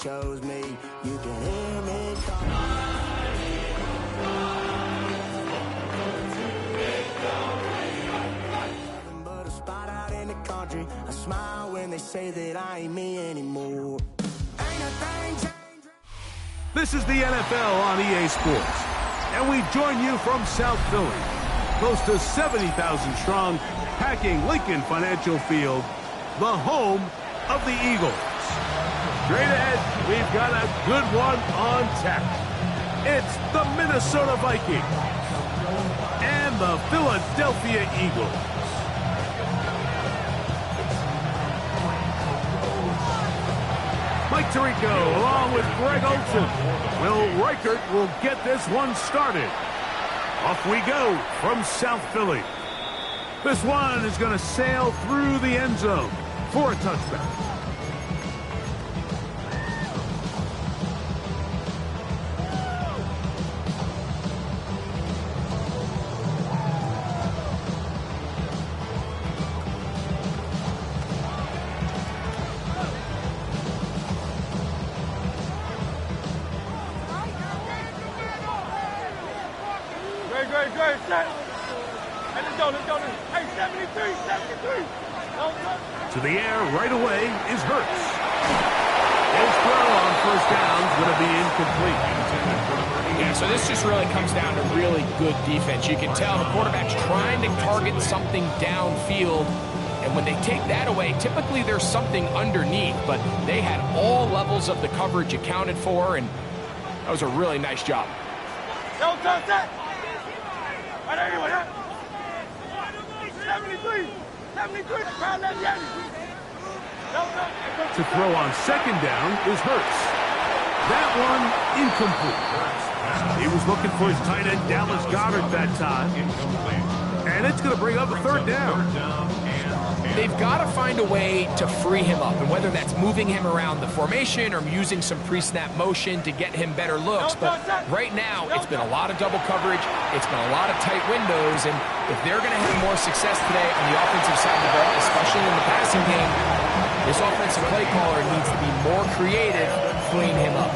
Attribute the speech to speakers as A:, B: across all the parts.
A: chose me. You can hear me calling. But a spot out in the country. I smile when they say that I ain't me anymore. Ain't a thing changed.
B: This is the NFL on EA Sports, and we join you from South Philly, close to 70,000 strong, packing Lincoln Financial Field, the home of the Eagles. Straight ahead, we've got a good one on tap. It's the Minnesota Vikings and the Philadelphia Eagles. Mike Tirico along with Greg Olson. Will Reichert will get this one started. Off we go from South Philly. This one is going to sail through the end zone for a touchback.
C: Great, set. Hey, let's go. Hey, 73.
B: To the air right away is Hurts. His throw on first down is going to be incomplete.
D: Yeah, so this just really comes down to really good defense. You can tell the quarterback's trying to target something downfield, and when they take that away, typically there's something underneath, but they had all levels of the coverage accounted for, and that was a really nice job.
C: Don't touch that. Right anyway, 73, crowd left Yanni.
B: To throw on second down is Hurts. That one incomplete. He was looking for his tight end Dallas Goedert that time. And it's going to bring up a third down.
D: They've got to find a way to free him up, and whether that's moving him around the formation or using some pre-snap motion to get him better looks. But right now, it's been a lot of double coverage. It's been a lot of tight windows, and if they're going to have more success today on the offensive side of the ball, especially in the passing game, this offensive play caller needs to be more creative, freeing him up.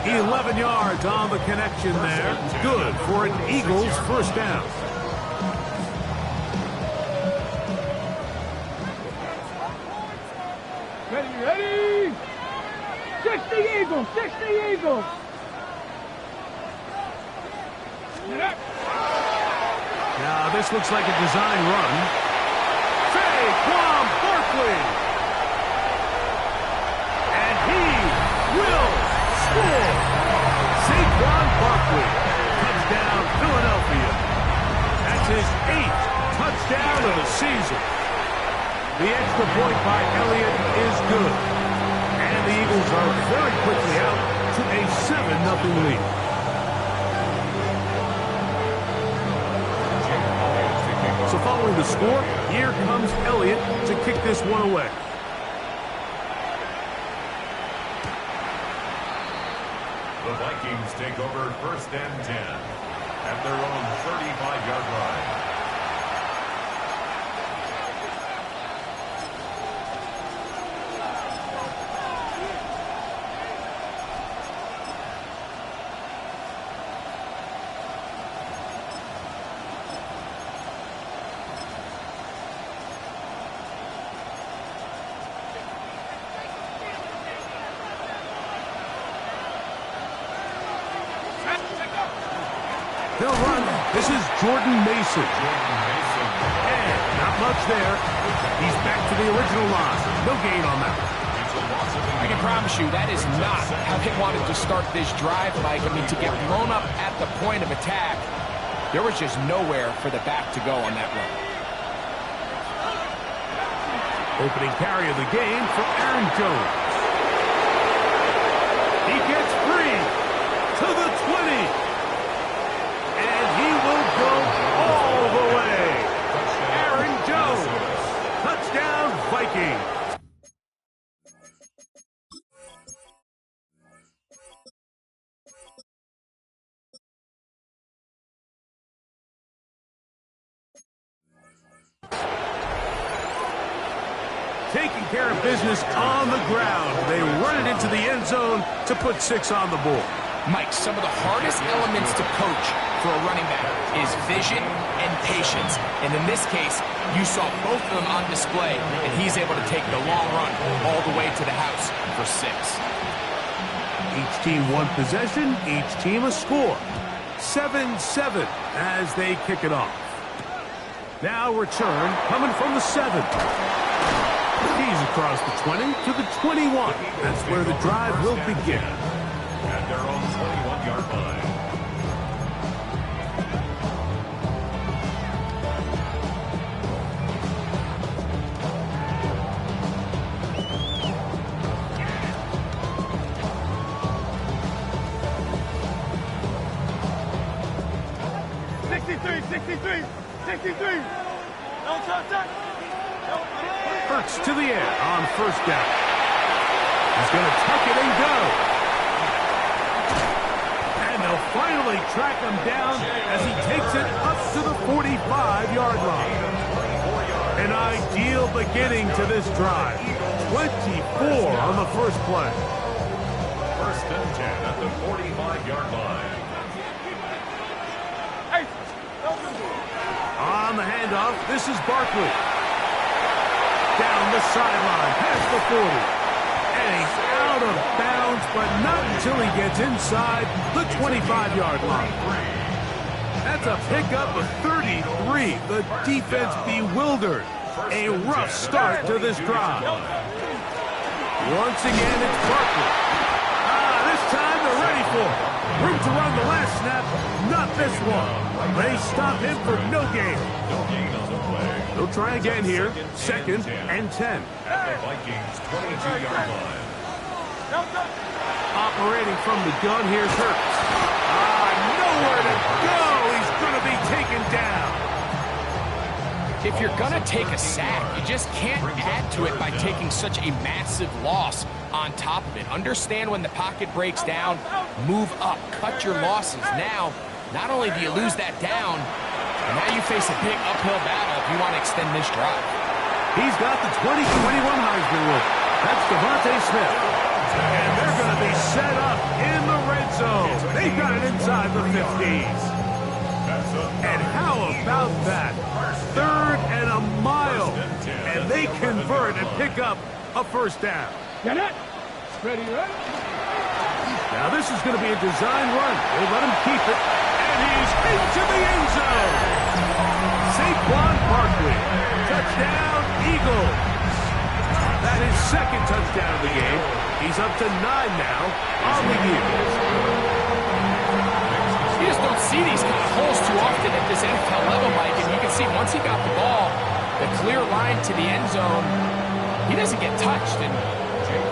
B: 11 yards on the connection there. Good for an Eagles first down.
C: Ready? 60 Eagles.
B: Now this looks like a design run. Saquon Barkley. And he will score. Saquon Barkley. Touchdown Philadelphia. That's his 8th touchdown of the season. The extra point by Elliott is good. And the Eagles are very quickly out to a 7-0 lead. So following the score, here comes Elliott to kick this one away.
E: The Vikings take over 1st and 10 at their own 35-yard line.
B: They'll run. This is Jordan Mason. And not much there. He's back to the original line. No gain on that.
D: I can promise you that is not how they wanted to start this drive, Mike. I mean, to get blown up at the point of attack, there was just nowhere for the back to go on that run.
B: Opening carry of the game for Aaron Jones. He gets free to the 20. And he will go all the way. Aaron Jones. Touchdown, Vikings. Taking care care of business on the ground. They run it into the end zone to put 6 on the board.
D: Mike, some of the hardest elements to coach for a running back is vision and patience. And in this case, you saw both of them on display, and he's able to take the long run all the way to the house for 6.
B: Each team one possession, each team a score. 7-7 as they kick it off. Now return coming from the 7. He's across the 20 to the 21. That's where the drive will begin.
E: At their own 21-yard line.
B: Hurts to the air on first down. He's going to tuck it and go. And they'll finally track him down as he takes it up to the 45-yard line. An ideal beginning to this drive. 24 on the first play.
E: First and 10 at the 45-yard line.
B: On the handoff, this is Barkley. Down the sideline, past the 40. And he's out of bounds, but not until he gets inside the 25-yard line. That's a pickup of 33. The defense bewildered. A rough start to this drive. Once again, it's Barkley. This time they're ready for it. Room to run the last snap, not this one. They stop him for no gain.
E: No gain on the play.
B: They'll try again here. Second and 10.
E: At the Vikings' 22-yard line.
B: Operating from the gun, here's Hurts. Nowhere to go. He's going to be taken down.
D: If you're going to take a sack, you just can't add to it by taking such a massive loss on top of it. Understand when the pocket breaks down, move up, cut your losses. Now, not only do you lose that down, but now you face a big uphill battle if you want to extend this drive.
B: He's got the 2021 Heisman winner. That's Devontae Smith. And they're going to be set up in the red zone. They've got it inside the 50s. And how about that? 3rd and a mile. And they convert and pick up a first down.
C: Get it? Ready, ready?
B: Now this is going to be a design run. They let him keep it. And he's into the end zone. Saquon Barkley. Touchdown, Eagles. That is 2nd touchdown of the game. He's up to 9 now on the year.
D: You just don't see these kind of holes too often at this NFL level, Mike. And you can see once he got the ball, the clear line to the end zone, he doesn't get touched. And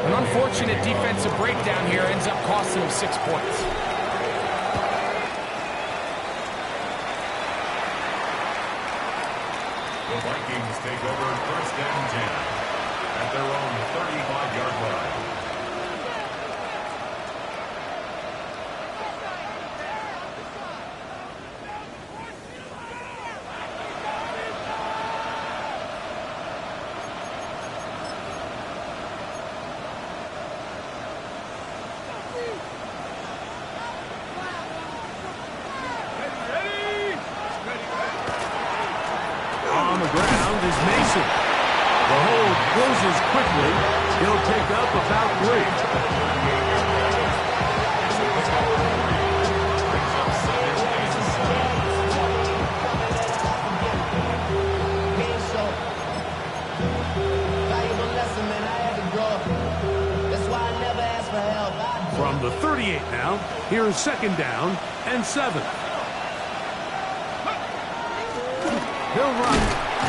D: an unfortunate defensive breakdown here ends up costing him 6 points.
E: The Vikings take over first and 10 at their own 35-yard line.
B: On the ground is Mason. The hold closes quickly. He'll take up about 3. From the 38 now, here's 2nd down and 7. He'll run.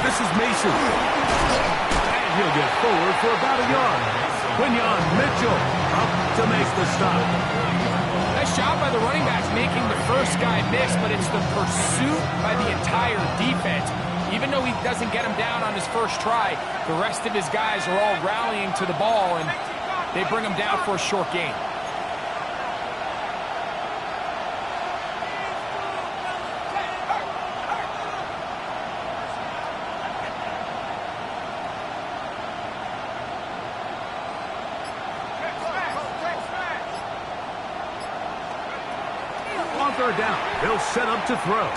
B: This is Mason. And he'll get forward for about a yard. Quinyon Mitchell up to make the stop.
D: Nice job by the running backs making the first guy miss, but it's the pursuit by the entire defense. Even though he doesn't get him down on his first try, the rest of his guys are all rallying to the ball, and they bring him down for a short gain.
B: third down. They'll set up to throw.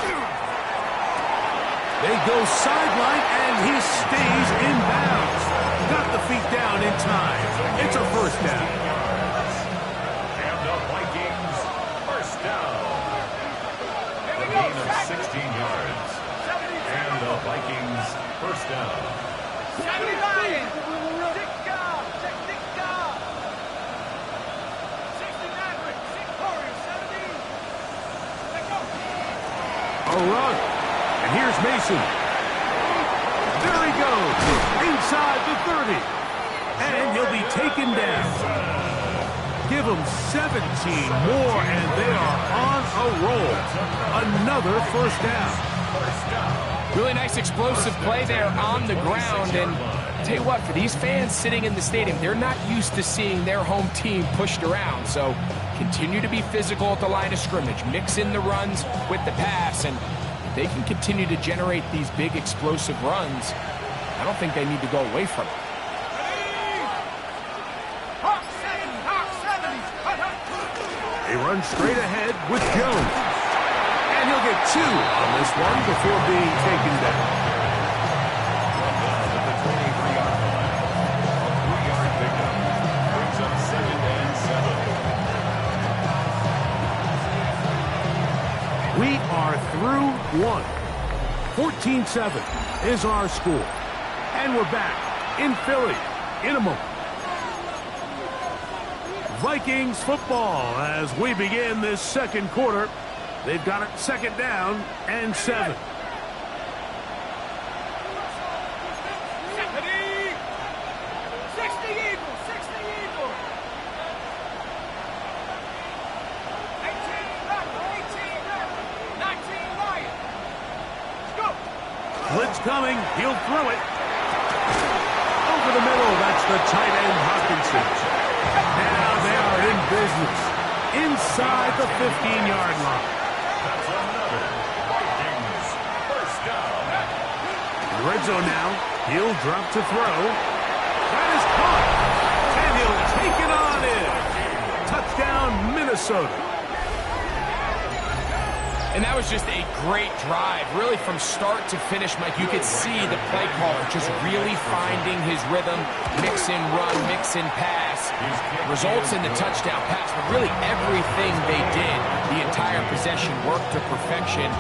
B: They go sideline, and he stays in bounds. Got the feet down in time. It's a first down.
E: And the Vikings, first down. A gain of 16 yards. And the Vikings, first down.
C: 79.
B: A run. And here's Mason. There he goes. Inside the 30. And he'll be taken down. Give them 17 more, and they are on a roll. Another first down.
D: Really nice explosive play there on the ground. And tell you what, for these fans sitting in the stadium, they're not used to seeing their home team pushed around. So continue to be physical at the line of scrimmage. Mix in the runs with the pass. And if they can continue to generate these big explosive runs, I don't think they need to go away from it.
B: They run straight ahead with Jones. And he'll get 2 on this one before being taken down.
E: At the 23-yard line. A 3-yard pickup. Brings up 2nd and 7.
B: We are through one. 14-7 is our score. And we're back in Philly in a moment. Vikings football as we begin this second quarter. They've got it 2nd down and 7. Blitz coming. He'll throw it. Over the middle. That's the tight end, Hopkinson. Now they are in business. Inside the 15-yard line.
E: That's another Vikings first down.
B: In the red zone now. He'll drop to throw. That is caught. And he'll take it on in. Touchdown, Minnesota.
D: And that was just a great drive. Really from start to finish, Mike, you could see the play caller just really finding his rhythm. Mix in run, mix in pass. Results in the touchdown pass. But really everything they did, the entire possession worked to perfection.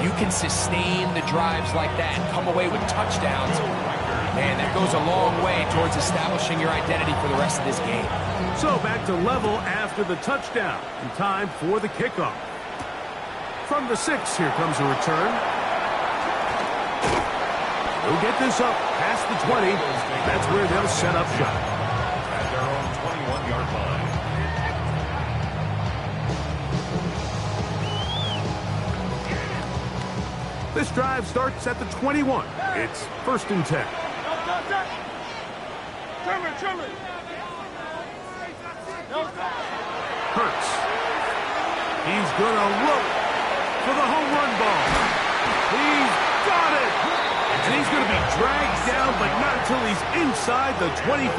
D: You can sustain the drives like that and come away with touchdowns. Man, that goes a long way towards establishing your identity for the rest of this game.
B: So back to level after the touchdown. And time for the kickoff. From the 6, here comes a return. They'll get this up past the 20. That's where they'll set up shop.
E: At their own 21-yard line.
B: This drive starts at the 21. It's 1st and 10. Hurts. He's going to look for the home run ball. He's got it. And he's going to be dragged down, but not until he's inside the 25.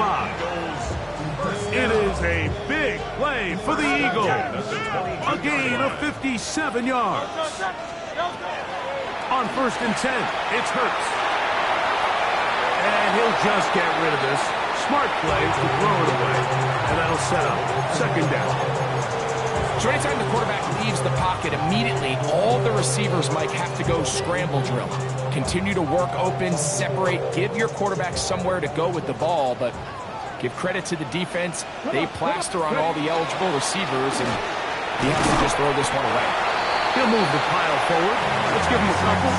B: It is a big play for the Eagles. A gain of 57 yards. On 1st and 10, it's Hurts. And he'll just get rid of this. Smart play to throw it away. And that'll set up 2nd down.
D: So anytime the quarterback leaves the pocket, immediately all the receivers, Mike, have to go scramble drill. Continue to work open, separate, give your quarterback somewhere to go with the ball, but give credit to the defense. They plaster on all the eligible receivers, and he has to just throw this one away.
B: He'll move the pile forward. Let's give him a couple.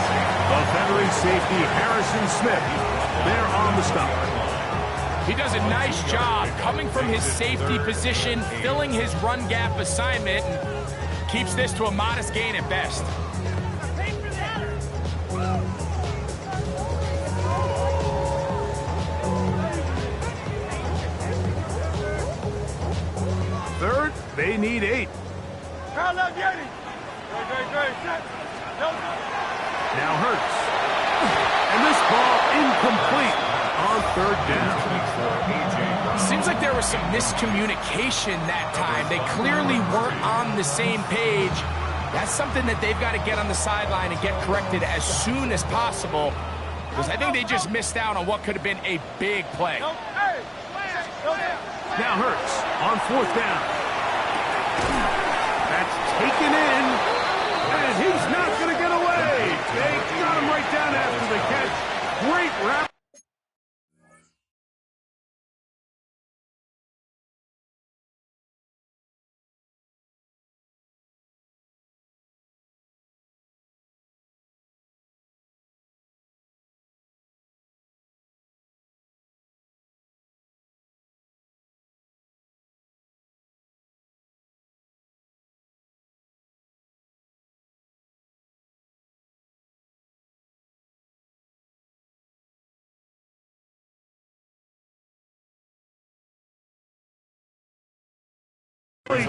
B: The veteran safety, Harrison Smith. They're on the stop.
D: He does a nice job coming from his safety position, filling his run gap assignment, and keeps this to a modest gain at best.
B: Third, they need 8. Now Hurts. And this ball incomplete on 3rd down.
D: Seems like there was some miscommunication that time. They clearly weren't on the same page. That's something that they've got to get on the sideline and get corrected as soon as possible, because I think they just missed out on what could have been a big play.
B: Now Hurts on 4th down. That's taken in, and he's not going to get away. They got him right down after the catch. Great wrap.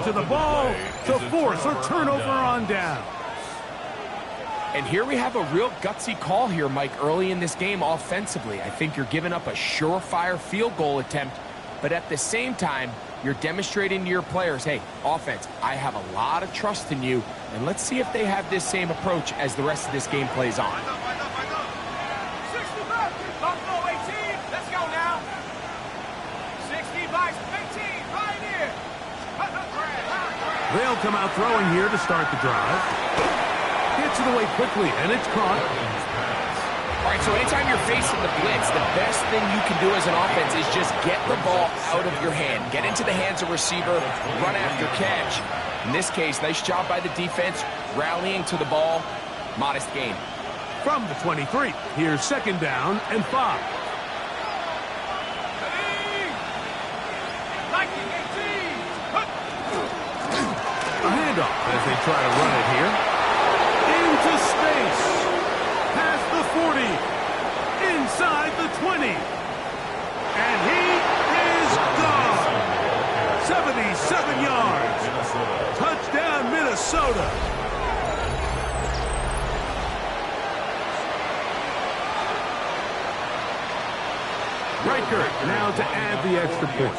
B: To the ball to force a turnover on down.
D: And here we have a real gutsy call here, Mike, early in this game offensively. I think you're giving up a surefire field goal attempt, but at the same time, you're demonstrating to your players, hey, offense, I have a lot of trust in you, and let's see if they have this same approach as the rest of this game plays on.
C: 60 back, Buffalo 18, let's go now. 60 by 15, right here.
B: They'll come out throwing here to start the drive. Gets it away quickly, and it's caught.
D: All right, so anytime you're facing the blitz, the best thing you can do as an offense is just get the ball out of your hand. Get into the hands of receiver, run after catch. In this case, nice job by the defense, rallying to the ball. Modest gain.
B: From the 23, here's 2nd down and 5. A handoff as they try to run it here. Into space. Past the 40. Inside the 20. And he is gone. 77 yards. Touchdown, Minnesota. Reichert now to add the extra point.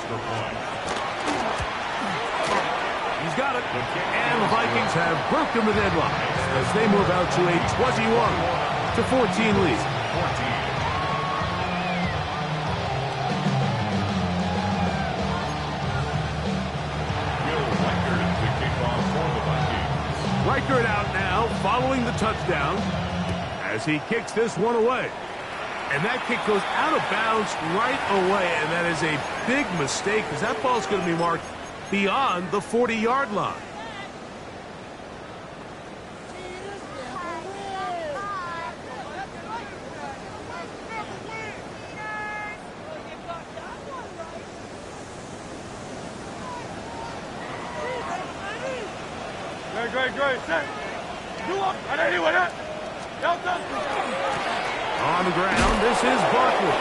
B: He's got it. And the Vikings have broken the deadlock as they move out to a 21-14 lead. Reichert out now following the touchdown as he kicks this one away. And that kick goes out of bounds right away, and that is a big mistake because that ball's going to be marked beyond the 40-yard line.
C: Great.
B: On the ground, this is Barkley.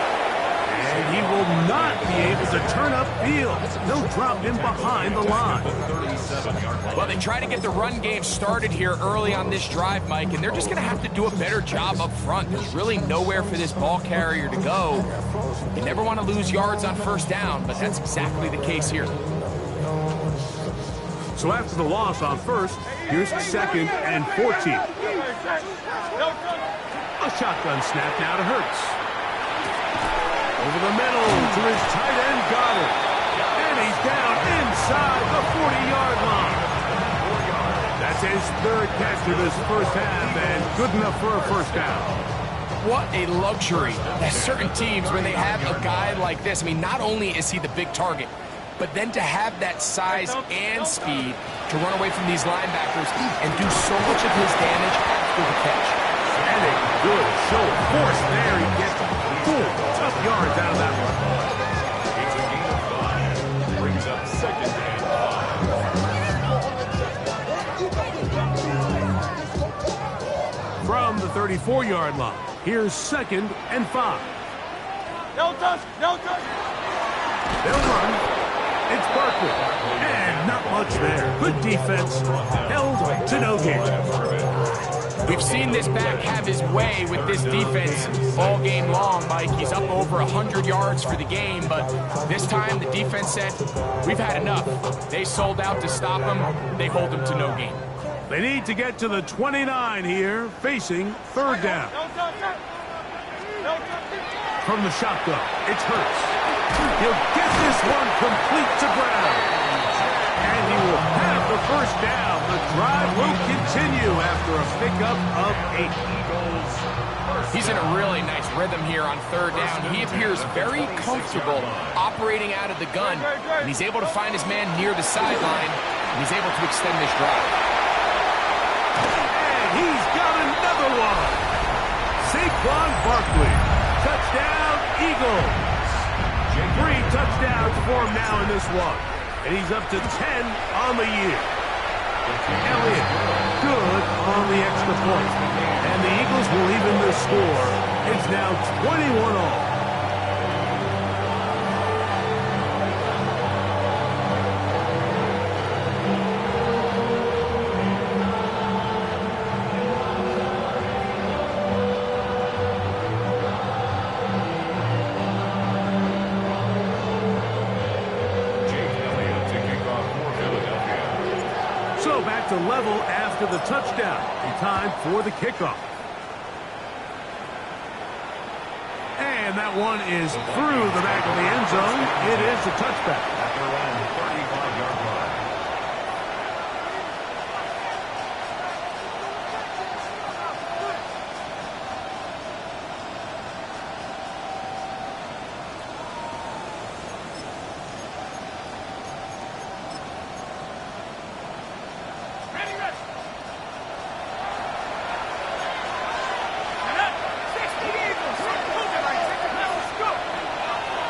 B: And he will not be able to turn upfield. They'll drop him behind the line.
D: Well, they try to get the run game started here early on this drive, Mike, and they're just going to have to do a better job up front. There's really nowhere for this ball carrier to go. You never want to lose yards on 1st down, but that's exactly the case here.
B: So after the loss on 1st, here's 2nd and 14. A shotgun snap now to Hurts. Over the middle to his tight end, Goddard. And he's down inside the 40-yard line. That's his 3rd catch of this 1st half, and good enough for a 1st down.
D: What a luxury that certain teams, when they have a guy like this, I mean, not only is he the big target, but then to have that size and speed to run away from these linebackers and do so much of his damage after the catch.
B: And a good show of force there. He gets 4 tough yards out of that one.
E: It's a gain of 5. Brings up 2nd and 5.
B: From the 34-yard line, here's 2nd and 5.
C: No touch.
B: They'll run. It's Barkley. And not much there. Good defense. Held to no gain.
D: We've seen this back have his way with this defense all game long, Mike. He's up over 100 yards for the game, but this time the defense said, we've had enough. They sold out to stop him. They hold him to no gain.
B: They need to get to the 29 here, facing third down. From the shotgun, it's Hurts. He'll get this one complete to ground. And he will have the first down. The drive will continue after a pickup of 8.
D: He's in a really nice rhythm here on third down. He appears very comfortable operating out of the gun, and he's able to find his man near the sideline, and he's able to extend this drive.
B: And he's got another one. Saquon Barkley. Touchdown, Eagles. 3 touchdowns for him now in this one. And he's up to 10 on the year. Elliott, good on the extra point. And the Eagles will even the score. It's now 21 all. So back to level after the touchdown. In time for the kickoff. And that one is through the back of the end zone. It is a touchback.
E: At their own 35-yard line.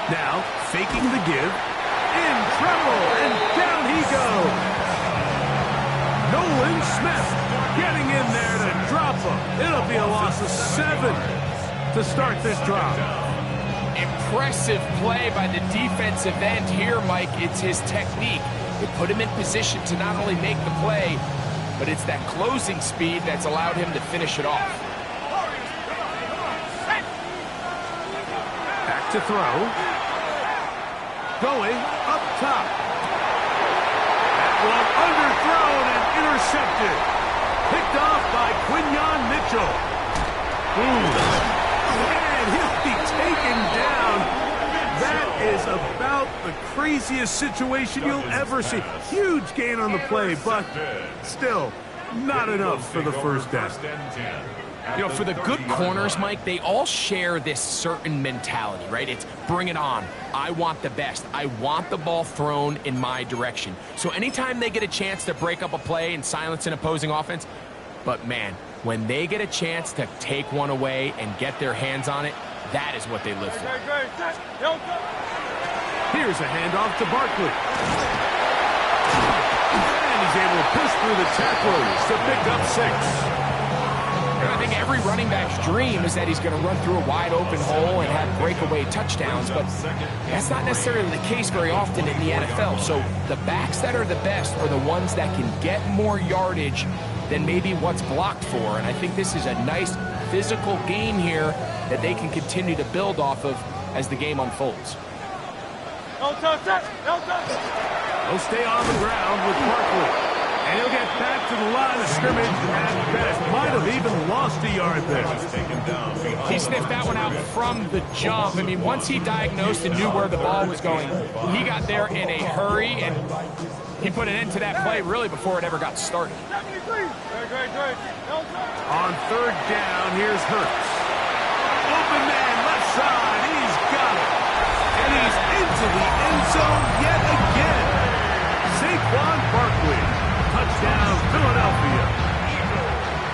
B: Now, faking the give, in trouble, and down he goes. Nolan Smith getting in there to drop him. It'll be a loss of 7 to start this drive.
D: Impressive play by the defensive end here, Mike. It's his technique. It put him in position to not only make the play, but it's that closing speed that's allowed him to finish it off.
B: Back to throw. Going up top. That one underthrown and intercepted. Picked off by Quinyon Mitchell. And he'll be taken down. That is about the craziest situation you'll ever see. Huge gain on the play, but still not enough for the first down.
D: You know, for the good corners, Mike, they all share this certain mentality, right? It's bring it on. I want the best. I want the ball thrown in my direction. So anytime they get a chance to break up a play and silence an opposing offense, but man, when they get a chance to take one away and get their hands on it, that is what they live for.
B: Here's a handoff to Barkley. And he's able to push through the tacklers to pick up 6.
D: I think every running back's dream is that he's going to run through a wide open hole and have breakaway touchdowns, but that's not necessarily the case very often in the NFL. So the backs that are the best are the ones that can get more yardage than maybe what's blocked for. And I think this is a nice physical game here that they can continue to build off of as the game unfolds.
B: He'll stay on the ground with Barkley. And he'll get back to the line of scrimmage at best. Might have even lost a yard there.
D: He sniffed that one out from the jump. I mean, once he diagnosed and knew where the ball was going, he got there in a hurry, and he put an end to that play really before it ever got started.
B: On third down, here's Hurts. Open man, left side. He's got it. And he's into the end zone yet again. Saquon Barkley. Touchdown, Philadelphia.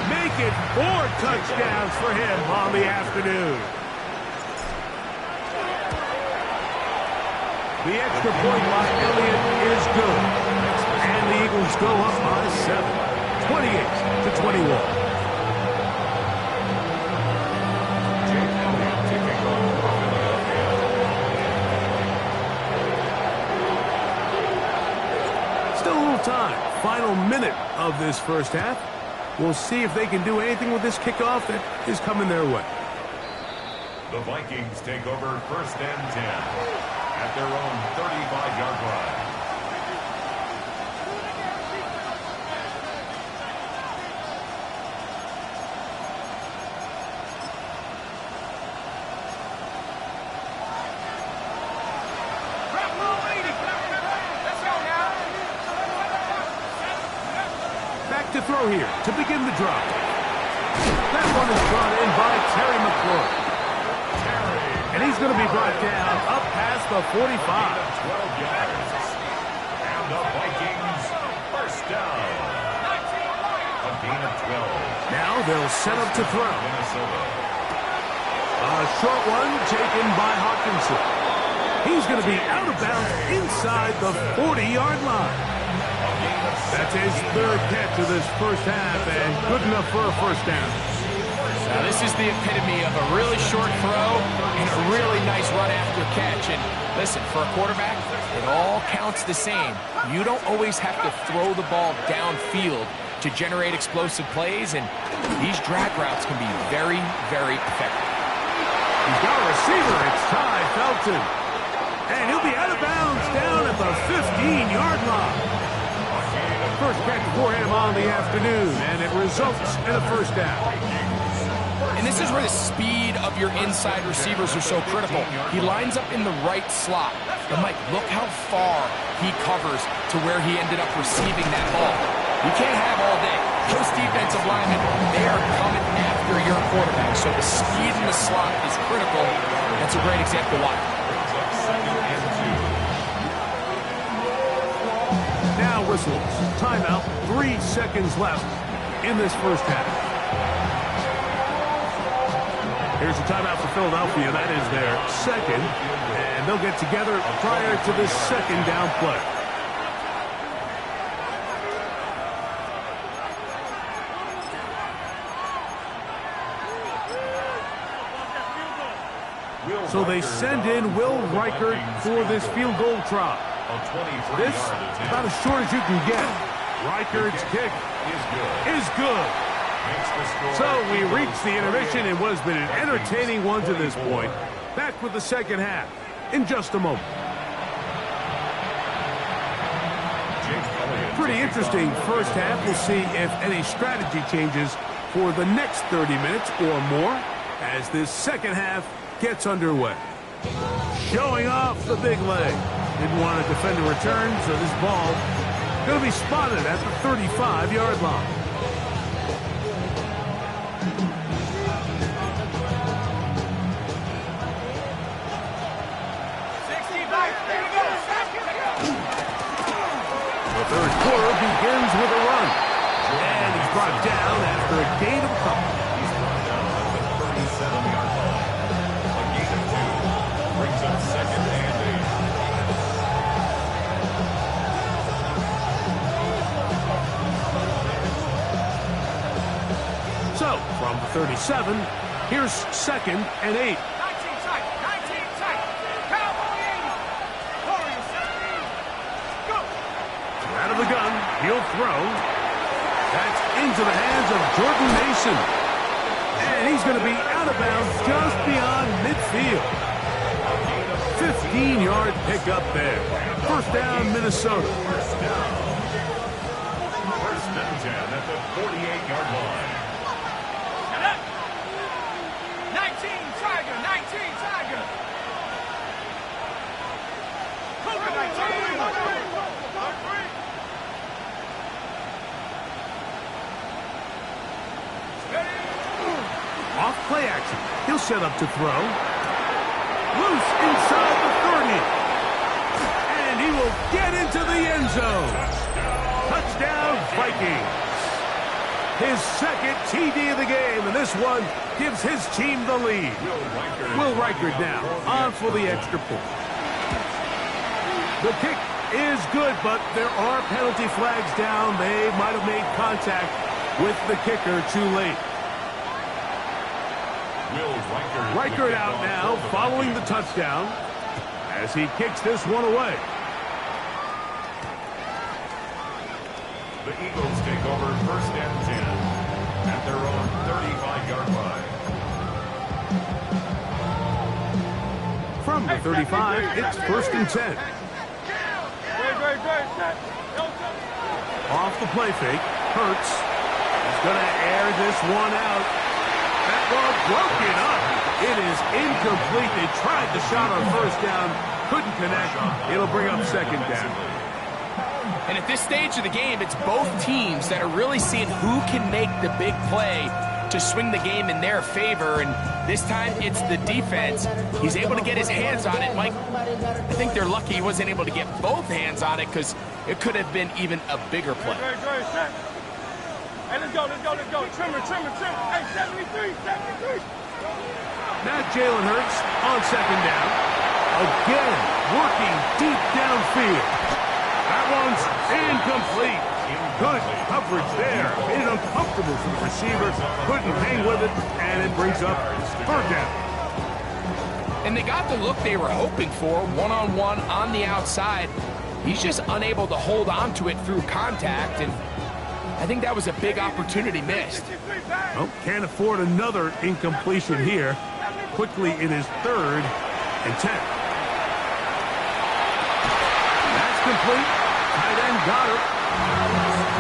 B: Make it 4 touchdowns for him on the afternoon. The extra point by Elliott is good. And the Eagles go up by 7, 28-21. Still a little time. Final minute of this first half. We'll see if they can do anything with this kickoff that is coming their way.
E: The Vikings take over first and 10 at their own 35-yard line.
B: to throw here to begin the drop. That one is brought in by Terry McLaurin. And he's going to be brought down up past the 45.
E: 12 yards. And the Vikings first down. A gain of 12.
B: Now they'll set up to throw.
E: Minnesota.
B: A short one taken by Hawkinson. He's going to be out of bounds inside the 40-yard line. That's his third catch of this first half, and good enough for a first down.
D: Now, this is the epitome of a really short throw and a really nice run after catch. And listen, for a quarterback, it all counts the same. You don't always have to throw the ball downfield to generate explosive plays, and these drag routes can be very, very effective.
B: He's got a receiver. It's Ty Felton. And he'll be out of bounds down at the 15-yard line. First catch for him on the afternoon, and it results in a first down.
D: And this is where the speed of your inside receivers are so critical. He lines up in the right slot. But, Mike, look how far he covers to where he ended up receiving that ball. You can't have all day. Those defensive linemen, they are coming after your quarterback. So the speed in the slot is critical. That's a great example why.
B: Now whistles. Timeout. 3 seconds left in this first half. Here's a timeout for Philadelphia. That is their second. And they'll get together prior to this second down play. So they send in Will Reichert for this field goal try. This about as short as you can get. Reichert's kick is good. So we reach the intermission in what has been an entertaining one to this point. Back with the second half in just a moment. Pretty interesting first half. We'll see if any strategy changes for the next 30 minutes or more as this second half gets underway. Showing off the big leg. Didn't want to defend a return, so this ball going to be spotted at the 35-yard line. The third quarter begins with a run. And he's brought down after a gain of a couple.
E: He's brought down at the 37-yard line. A gain of 2 brings up second and 8.
B: So, from the 37, here's second and 8.
C: 19 tight, 19 tight. Cowboy 80. Warriors 17. Go.
B: Out of the gun, he'll throw. That's into the hands of Jordan Mason. And he's going to be out of bounds just beyond midfield. 15-yard pickup there. First down, Minnesota.
E: First down. First and 10 at the 48-yard line.
C: 19 Tiger, 19 Tiger. Cougar 19.
B: Off play action. He'll set up to throw. Loose inside the 30. And he will get into the end zone. Touchdown, Vikings. His second TD of the game, and this one gives his team the lead. Will Reichert now on for the extra point. The kick is good, but there are penalty flags down. They might have made contact with the kicker too late. Reichert out now following the touchdown as he kicks this one away.
E: The Eagles take over first and 10 at their own 35-yard line.
B: From the 35, it's first and 10. Off the play fake, Hurts is going to air this one out. That ball broken up. It is incomplete. They tried the shot on first down, couldn't connect. It'll bring up second down.
D: And at this stage of the game, it's both teams that are really seeing who can make the big play to swing the game in their favor, and this time it's the defense. He's able to get his hands on it. Mike, I think they're lucky he wasn't able to get both hands on it because it could have been even a bigger play.
C: Hey, let's go. Trimmer. Hey, 73.
B: Now Jalen Hurts on second down. Again, working deep downfield. That one's incomplete. Good coverage there. Made it uncomfortable for the receiver. Couldn't hang with it, and it brings up third down.
D: And they got the look they were hoping for, one-on-one on the outside. He's just unable to hold on to it through contact, and I think that was a big opportunity missed.
B: Well, can't afford another incompletion here. Quickly in his 3rd and 10. That's complete. Tight end got it.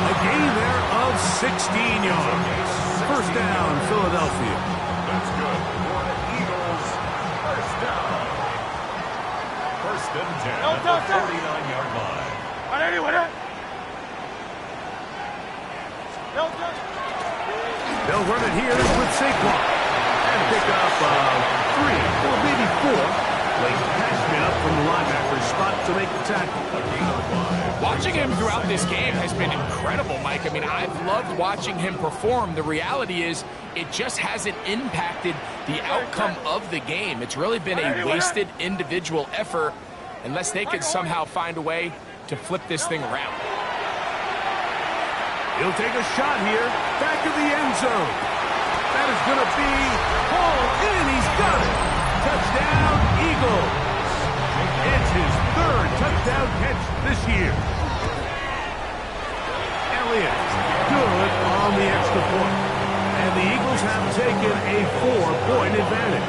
B: A gain there of 16 yards. First down, Philadelphia.
E: That's good for the Eagles. First down. First and 10 at the 49-yard line.
B: They'll run it here with Saquon. And pick up 3 or maybe 4. Late catching up from the linebacker's spot to make the tackle.
D: Watching him throughout this game has been incredible, Mike. I mean, I've loved watching him perform. The reality is it just hasn't impacted the outcome of the game. It's really been a wasted individual effort unless they can somehow find a way to flip this thing around.
B: He'll take a shot here, back of the end zone. That is going to be hauled in. He's got it. Touchdown, Eagles. It's his 3rd touchdown catch this year. Elliott, good on the extra point. And the Eagles have taken a 4-point advantage.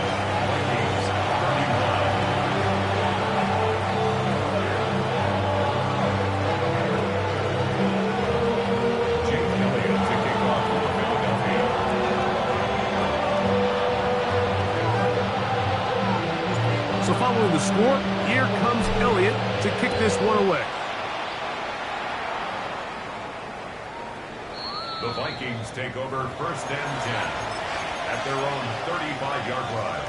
B: So following the score, here comes Elliott to kick this one away.
E: The Vikings take over first and 10 at their own 35-yard line.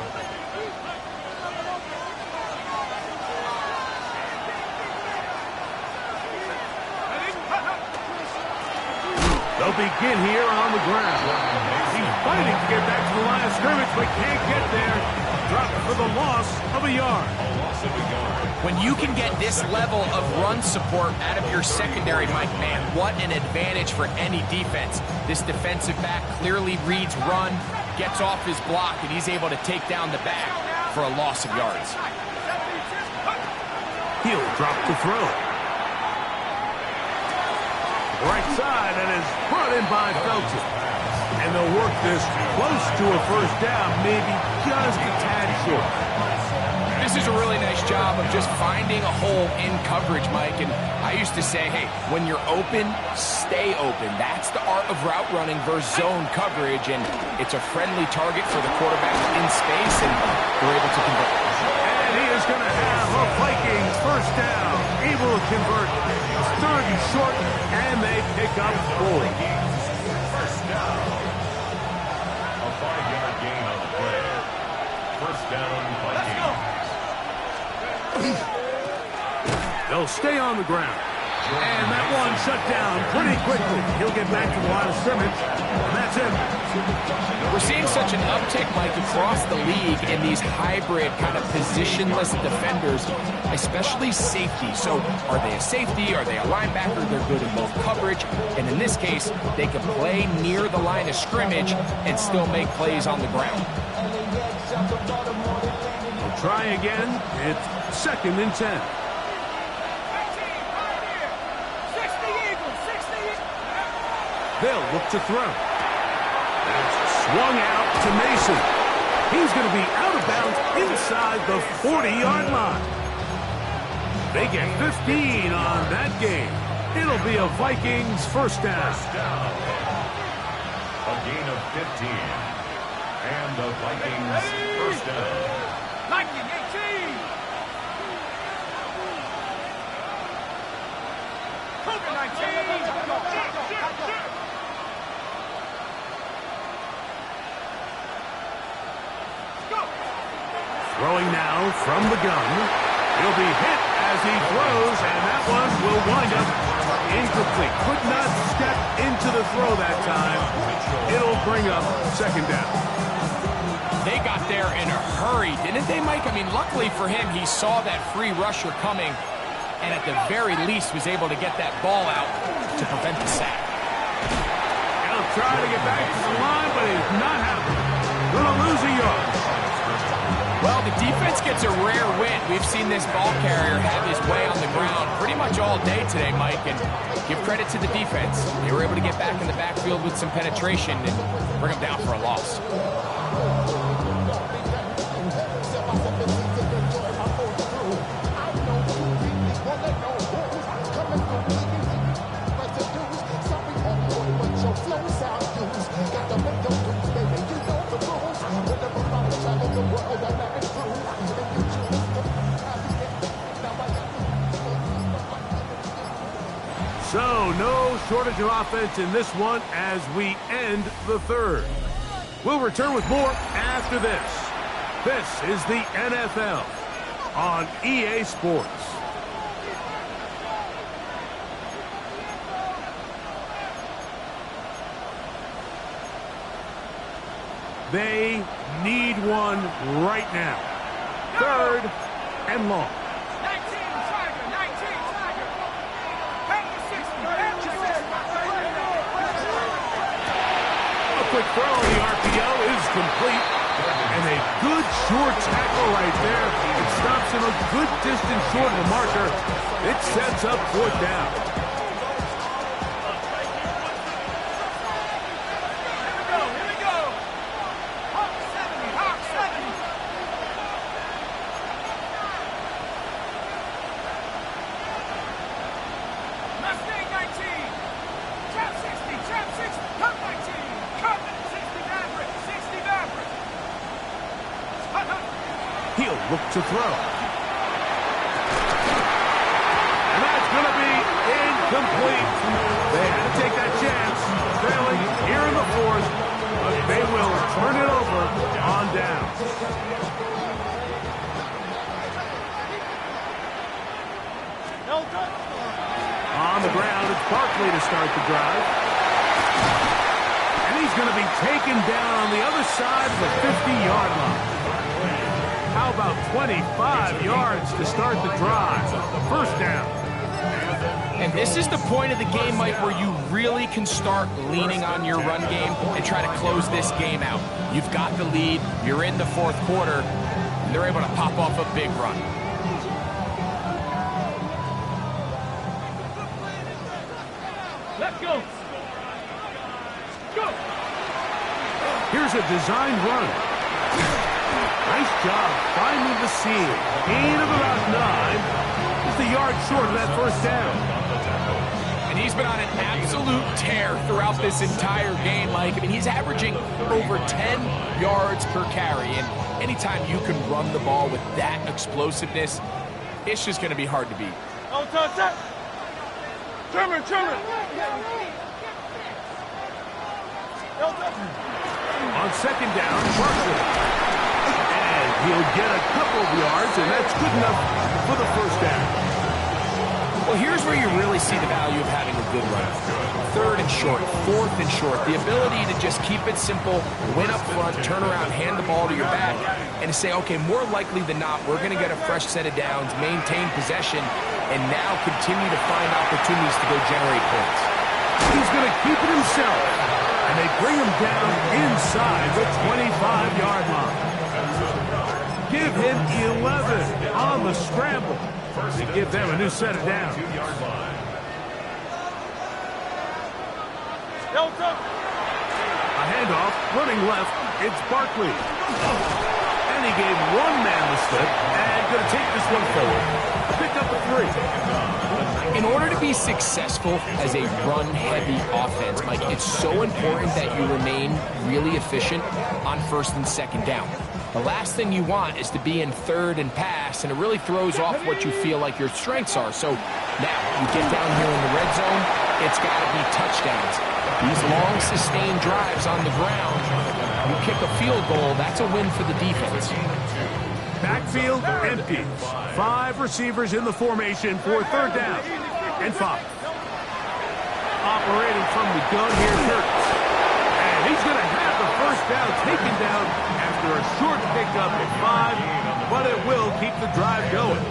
B: They'll begin here on the ground. He's fighting to get back to the line of scrimmage, but can't get there. Dropped for the loss of a yard.
D: When you can get this level of run support out of your secondary, Mike, man, what an advantage for any defense. This defensive back clearly reads run, gets off his block, and he's able to take down the back for a loss of yards.
B: He'll drop the throw. Right side, and is brought in by Felton. And they'll work this close to a first down, maybe just a tad short.
D: This is a really nice job of just finding a hole in coverage, Mike. And I used to say, hey, when you're open, stay open. That's the art of route running versus zone coverage. And it's a friendly target for the quarterback in space, and they're able to convert.
B: And he is going to have a Vikings first down. Able to convert. It's 3rd and short, and they pick up 4.
E: First down. A 5-yard gain on the play. First down, Vikings.
B: They'll stay on the ground. And that one shut down pretty quickly. He'll get back to the line of scrimmage. And that's it.
D: We're seeing such an uptick, Mike, across the league in these hybrid kind of positionless defenders, especially safety. So are they a safety? Are they a linebacker? They're good in both coverage. And in this case, they can play near the line of scrimmage and still make plays on the ground.
B: We'll try again. It's 2nd and 10. They'll look to throw. That's swung out to Mason. He's going to be out of bounds inside the 40-yard line. They get 15 on that game. It'll be a Vikings first down.
E: A gain of 15. And the Vikings first down.
C: Viking 18.
B: Throwing now from the gun. He'll be hit as he throws, and that one will wind up incomplete. Could not step into the throw that time. It'll bring up second down.
D: They got there in a hurry, didn't they, Mike? I mean, luckily for him, he saw that free rusher coming, and at the very least was able to get that ball out to prevent the sack.
B: He'll try to get back to the line, but he's not happening. Going to lose a yard.
D: Well, the defense gets a rare win. We've seen this ball carrier have his way on the ground pretty much all day today, Mike, and give credit to the defense. They were able to get back in the backfield with some penetration and bring them down for a loss.
B: So, no shortage of offense in this one as we end the third. We'll return with more after this. This is the NFL on EA Sports. They need one right now. Third and long. Quick throw on the RPO is complete. And a good short tackle right there. It stops him a good distance short of the marker. It sets up fourth down.
C: Here we go. Hawk 70, Hawk 70. Mustang 19. Trap 60, Trap 60, Cup 19. Cup 60 Maverick, 60 Maverick.
B: He'll look to throw. And that's going to be incomplete. They had to take that chance. Trailing here in the fourth, but they will turn it over on down. On the ground, it's Barkley to start the drive. And he's going to be taken down on the other side of the 50-yard line. How about 25 yards to start the drive? First down.
D: And this is the point of the game, Mike, where you really can start leaning on your run game and try to close this game out. You've got the lead, you're in the fourth quarter, and they're able to pop off a big run.
C: Let's go. Go.
B: Here's a designed run. Nice job finding the seam. Gain of about 9. Just a yard short of that first down.
D: And he's been on an absolute tear throughout this entire game, Mike. I mean, he's averaging over 10 yards per carry. And anytime you can run the ball with that explosiveness, it's just going to be hard to beat.
C: Oh, touch. Trimmer.
B: On second down, Barkley. And he'll get a couple of yards, and that's good enough for the first down.
D: Well, here's where you really see the value of having a good run. Third and short, fourth and short. The ability to just keep it simple, win up front, turn around, hand the ball to your back, and to say, okay, more likely than not, we're going to get a fresh set of downs, maintain possession, and now continue to find opportunities to go generate points.
B: He's going to keep it himself, and they bring him down inside the 25-yard line. Give him 11 on the scramble to give them a new set of downs. A handoff, running left, it's Barkley. And he gave one man the slip, and going to take this one forward. Pick up a 3.
D: In order to be successful as a run-heavy offense, Mike, it's so important that you remain really efficient on first and second down. The last thing you want is to be in third and pass, and it really throws off what you feel like your strengths are. So now you get down here in the red zone, These long, sustained drives on the ground, you kick a field goal, that's a win for the defense.
B: Backfield empty. 5 receivers in the formation for third down and 5. Operating from the gun here, Curtis. And he's going to have the first down taken down after a short pickup at 5, but it will keep the drive going.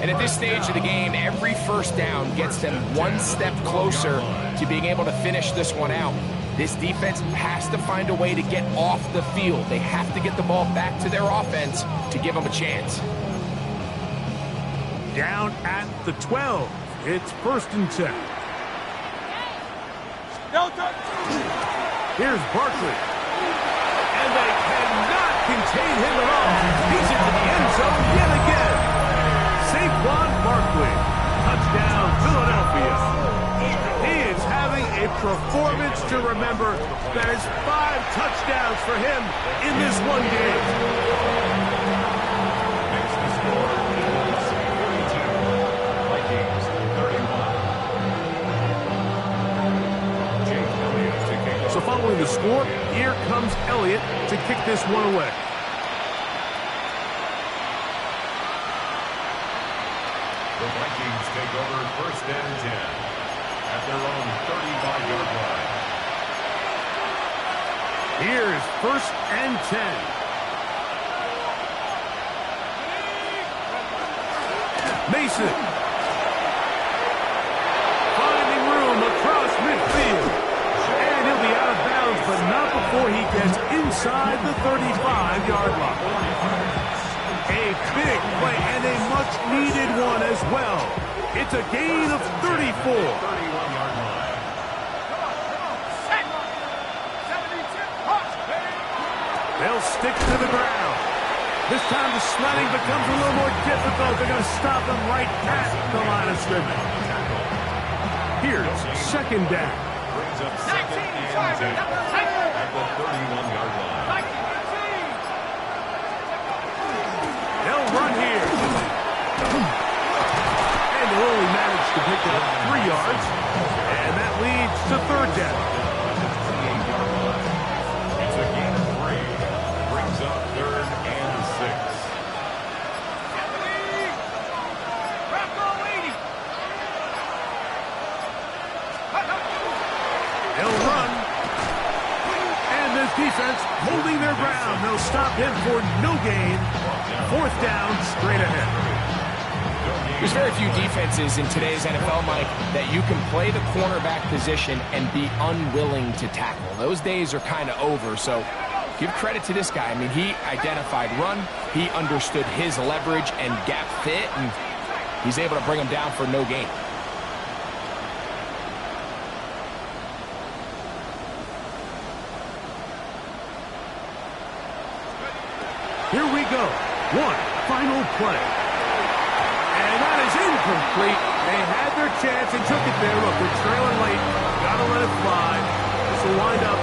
D: And at this stage of the game, every first down gets them one step closer to being able to finish this one out. This defense has to find a way to get off the field. They have to get the ball back to their offense to give them a chance.
B: Down at the 12. It's 1st and 10. Here's Barkley. And they cannot contain him at all. He's into the end zone yet again. Saquon Barkley. Touchdown, Philadelphia. He is having a performance to remember. There's 5 touchdowns for him in this one game.
E: Makes the score Eagles 42, Vikings 31. Jake Elliott to kick off.
B: So following the score, here comes Elliott to kick this one away.
E: The Vikings take over 1st and 10 at their own 35-yard line.
B: Here's 1st and 10. Mason. Finding room across midfield. And he'll be out of bounds, but not before he gets inside the 35-yard line. A big play and a much-needed one as well. It's a gain of 34.
E: 31-yard line.
B: They'll stick to the ground. This time the sledding becomes a little more difficult. They're going to stop them right at the line of scrimmage. Here's 2nd down.
E: Brings up 2nd and 10 at the 31-yard line.
B: They'll run here. And they'll only manage to pick up 3 yards. And that leads to 3rd down.
E: It's a gain of 3. Brings up 3rd and 6.
B: They'll run. And this defense holding their ground. They'll stop him for no gain. 4th down, straight ahead.
D: There's very few defenses in today's NFL, Mike, that you can play the cornerback position and be unwilling to tackle. Those days are kind of over, so give credit to this guy. I mean, he identified run, he understood his leverage and gap fit, and he's able to bring him down for no gain.
B: Here we go. One final play. And that is incomplete. They had their chance and took it there. Look, they're trailing late. Got to let it fly. This will wind up